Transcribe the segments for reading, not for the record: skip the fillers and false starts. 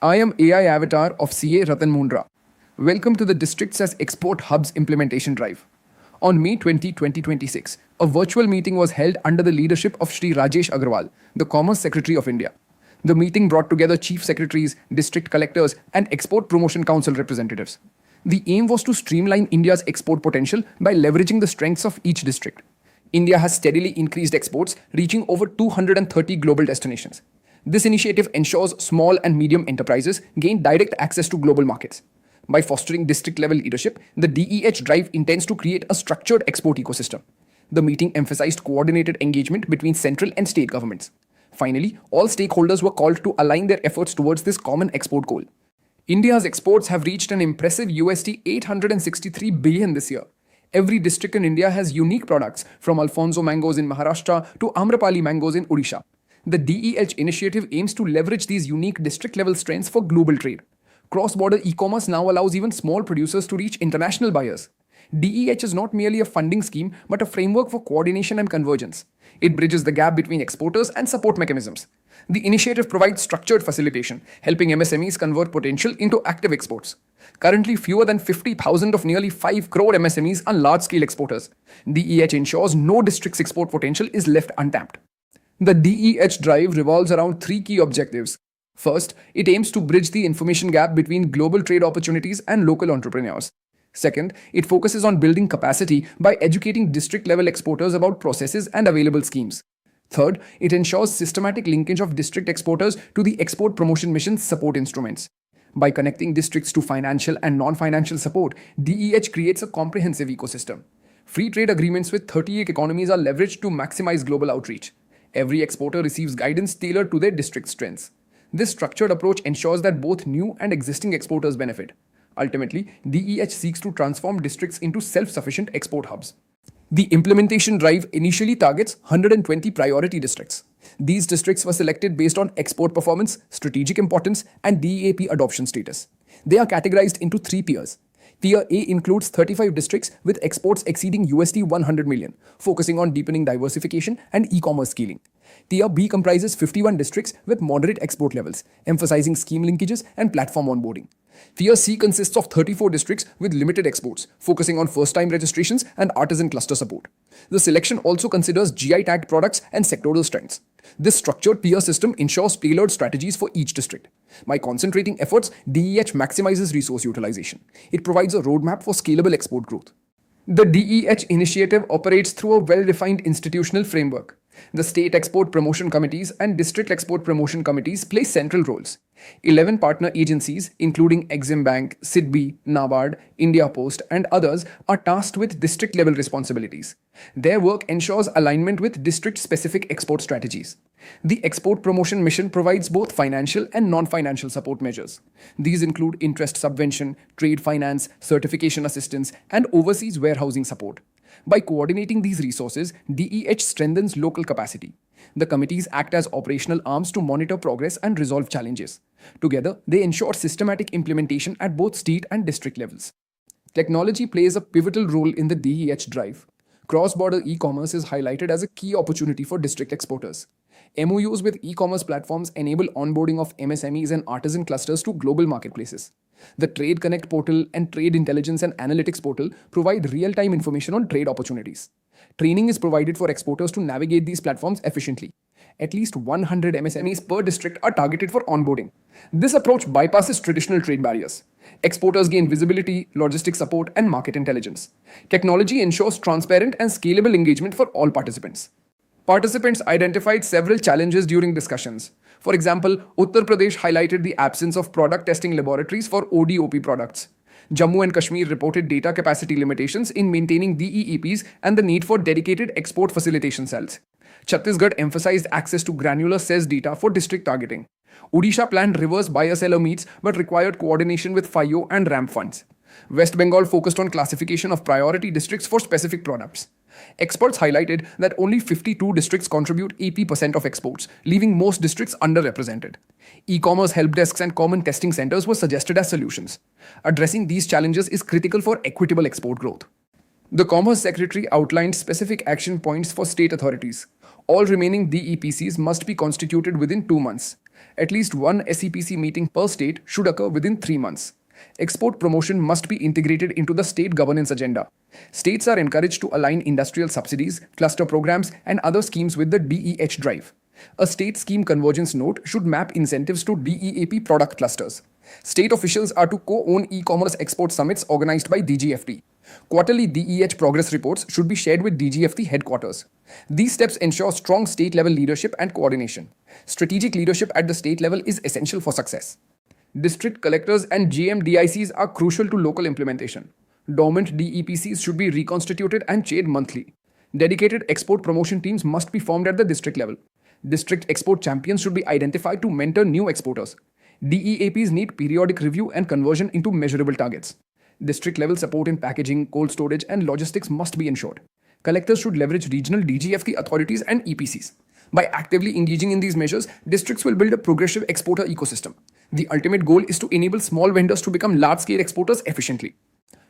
I am AI avatar of CA Ratan Mundra. Welcome to the Districts as Export Hubs Implementation Drive. On May 20, 2026, a virtual meeting was held under the leadership of Shri Rajesh Agrawal, the Commerce Secretary of India. The meeting brought together chief secretaries, district collectors, and Export Promotion Council representatives. The aim was to streamline India's export potential by leveraging the strengths of each district. India has steadily increased exports, reaching over 230 global destinations. This initiative ensures small and medium enterprises gain direct access to global markets. By fostering district-level leadership, the DEH drive intends to create a structured export ecosystem. The meeting emphasized coordinated engagement between central and state governments. Finally, all stakeholders were called to align their efforts towards this common export goal. India's exports have reached an impressive USD 863 billion this year. Every district in India has unique products, from Alfonso mangoes in Maharashtra to Amrapali mangoes in Odisha. The DEH initiative aims to leverage these unique district-level strengths for global trade. Cross-border e-commerce now allows even small producers to reach international buyers. DEH is not merely a funding scheme, but a framework for coordination and convergence. It bridges the gap between exporters and support mechanisms. The initiative provides structured facilitation, helping MSMEs convert potential into active exports. Currently, fewer than 50,000 of nearly 5 crore MSMEs are large-scale exporters. DEH ensures no district's export potential is left untapped. The DEH drive revolves around three key objectives. First, it aims to bridge the information gap between global trade opportunities and local entrepreneurs. Second, it focuses on building capacity by educating district-level exporters about processes and available schemes. Third, it ensures systematic linkage of district exporters to the Export Promotion Mission's support instruments. By connecting districts to financial and non-financial support, DEH creates a comprehensive ecosystem. Free trade agreements with 38 economies are leveraged to maximize global outreach. Every exporter receives guidance tailored to their district strengths. This structured approach ensures that both new and existing exporters benefit. Ultimately, DEH seeks to transform districts into self-sufficient export hubs. The implementation drive initially targets 120 priority districts. These districts were selected based on export performance, strategic importance, and DEAP adoption status. They are categorized into three tiers. Tier A includes 35 districts with exports exceeding USD 100 million, focusing on deepening diversification and e-commerce scaling. Tier B comprises 51 districts with moderate export levels, emphasizing scheme linkages and platform onboarding. Tier C consists of 34 districts with limited exports, focusing on first-time registrations and artisan cluster support. The selection also considers GI-tagged products and sectoral strengths. This structured tier system ensures tailored strategies for each district. By concentrating efforts, DEH maximizes resource utilization. It provides a roadmap for scalable export growth. The DEH initiative operates through a well-defined institutional framework. The state export promotion committees and district export promotion committees play central roles. 11 partner agencies, including Exim Bank, SIDBI, NABARD, India Post, and others, are tasked with district-level responsibilities. Their work ensures alignment with district-specific export strategies. The Export Promotion Mission provides both financial and non-financial support measures. These include interest subvention, trade finance, certification assistance, and overseas warehousing support. By coordinating these resources, DEH strengthens local capacity. The committees act as operational arms to monitor progress and resolve challenges. Together, they ensure systematic implementation at both state and district levels. Technology plays a pivotal role in the DEH drive. Cross-border e-commerce is highlighted as a key opportunity for district exporters. MOUs with e-commerce platforms enable onboarding of MSMEs and artisan clusters to global marketplaces. The Trade Connect portal and Trade Intelligence and Analytics portal provide real-time information on trade opportunities. Training is provided for exporters to navigate these platforms efficiently. At least 100 MSMEs per district are targeted for onboarding. This approach bypasses traditional trade barriers. Exporters gain visibility, logistics support, and market intelligence. Technology ensures transparent and scalable engagement for all participants. Participants identified several challenges during discussions. For example, Uttar Pradesh highlighted the absence of product testing laboratories for ODOP products. Jammu and Kashmir reported data capacity limitations in maintaining DEEPs and the need for dedicated export facilitation cells. Chhattisgarh emphasized access to granular CES data for district targeting. Odisha planned reverse buyer-seller meets but required coordination with FIO and RAM funds. West Bengal focused on classification of priority districts for specific products. Experts highlighted that only 52 districts contribute 80% of exports, leaving most districts underrepresented. E-commerce help desks and common testing centers were suggested as solutions. Addressing these challenges is critical for equitable export growth. The Commerce Secretary outlined specific action points for state authorities. All remaining DEPCs must be constituted within 2 months. At least one SEPC meeting per state should occur within 3 months. Export promotion must be integrated into the state governance agenda. States are encouraged to align industrial subsidies, cluster programs, and other schemes with the DEH drive. A state scheme convergence note should map incentives to DEAP product clusters. State officials are to co-own e-commerce export summits organized by DGFT. Quarterly DEH progress reports should be shared with DGFT headquarters. These steps ensure strong state-level leadership and coordination. Strategic leadership at the state level is essential for success. District collectors and GMDICs are crucial to local implementation. Dormant DEPCs should be reconstituted and chaired monthly. Dedicated export promotion teams must be formed at the district level. District export champions should be identified to mentor new exporters. DEAPs need periodic review and conversion into measurable targets. District level support in packaging, cold storage, and logistics must be ensured. Collectors should leverage regional DGFT authorities and EPCs. By actively engaging in these measures, districts will build a progressive exporter ecosystem. The ultimate goal is to enable small vendors to become large-scale exporters efficiently.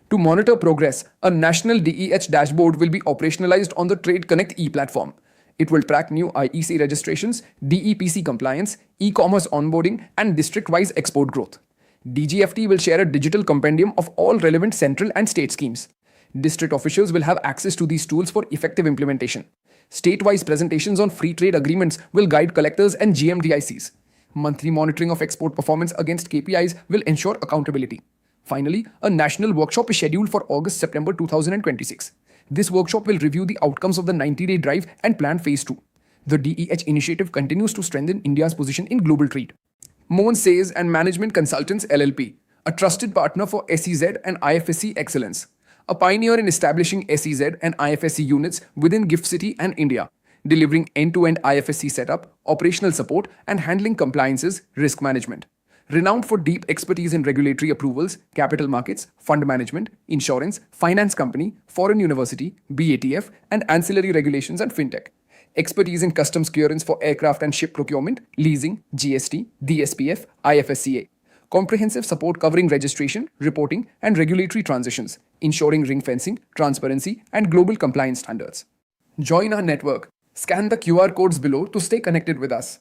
To monitor progress, a national DEH dashboard will be operationalized on the Trade Connect e-platform. It will track new IEC registrations, DEPC compliance, e-commerce onboarding, and district-wise export growth. DGFT will share a digital compendium of all relevant central and state schemes. District officials will have access to these tools for effective implementation. State-wise presentations on free trade agreements will guide collectors and GMDICs. Monthly monitoring of export performance against KPIs will ensure accountability. Finally, a national workshop is scheduled for August-September 2026. This workshop will review the outcomes of the 90-day drive and plan phase 2. The DEH initiative continues to strengthen India's position in global trade. Mohan Sales and Management Consultants LLP, a trusted partner for SEZ and IFSC excellence, a pioneer in establishing SEZ and IFSC units within GIFT City and India, delivering end-to-end IFSC setup, operational support, and handling compliances, risk management. Renowned for deep expertise in regulatory approvals, capital markets, fund management, insurance, finance company, foreign university, BATF, and ancillary regulations and fintech. Expertise in customs clearance for aircraft and ship procurement, leasing, GST, DSPF, IFSCA. Comprehensive support covering registration, reporting, and regulatory transitions, ensuring ring fencing, transparency, and global compliance standards. Join our network. Scan the QR codes below to stay connected with us.